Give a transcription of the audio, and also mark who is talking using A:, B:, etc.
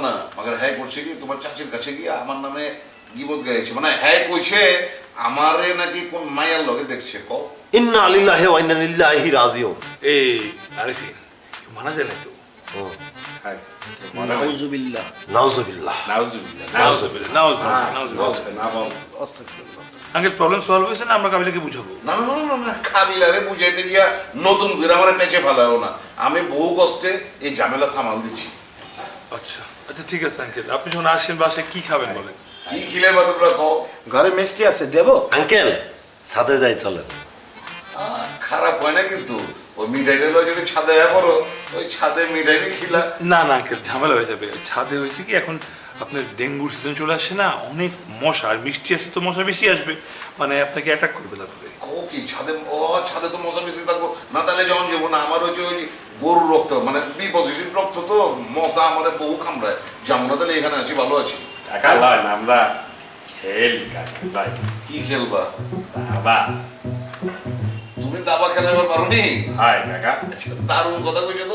A: না মগর হ্যাঁ করছে কি তোমার চাচির কাছে গিয়ে আমার নামে গিবত গাইছে মানে হ্যাঁ কইছে আমারে নাকি কোন মায়ার লগে দেখছে কও
B: ইন্না লিল্লাহি ওয়া ইন্না ইলাইহি রাজিউন।
C: এই আরিফিন মানা যায় না তো।
D: হাই
E: নাউজুবিল্লাহ
B: নাউজুবিল্লাহ
D: নাউজুবিল্লাহ
C: নাউজুবিল্লাহ নাউজুবিল্লাহ।
E: নাউজুবিল্লাহ
C: আঙ্কেল প্রবলেম সলভ হয়েছে না আমরা কাবিলাকে বুঝাবো?
A: না না না না না কাবিলারে বুঝাইতে গিয়া নতুন করে আমারে পেঁচে ফেলাও না আমি বহু কষ্টে এই ঝামেলা সামাল দিচ্ছি
C: আচ্ছা আচ্ছা ঠিক আছে আঙ্কেল, আপনি যখন আসেন বাসায় কি খাবেন বলেন?
A: কি খিলে বা তোমরা কও
E: ঘরে মিষ্টি আছে দেবো?
B: আঙ্কেল ছাদে যাই চলেন।
A: খারাপ হয় না কিন্তু ওই মিঠাইটা লয় যদি ছাদে পড়ো ওই ছাদে মিঠাই খিলা
C: না না আঙ্কেল ঝামেলা হয়ে যাবে। ছাদে হয়েছে কি এখন আপনার ডেঙ্গুর সিজন চলে আসছে না, অনেক মশা, আর মিষ্টি আসলে তো মশা বেশি আসবে, মানে আপনাকে অ্যাটাক করবে তারপরে।
A: কও কি ছাদে ছাদে তো মশা বেশি থাকবো না তাহলে যখন যাবো না আমার ওই যে ওই গরুর রক্ত মানে বি পজিটিভ রক্ত তো মশা আমাদের বহু কামড়ায় যেমন না তাহলে এখানে আছি ভালো আছি
D: কাকা লয় না আমরা খেলি কাকা লয়
A: কি খেলবা
D: বাবা
A: তুমি দাবা খেলাবার পারো নি
D: হাই কাকা
A: দারুণ কথা কইছো তো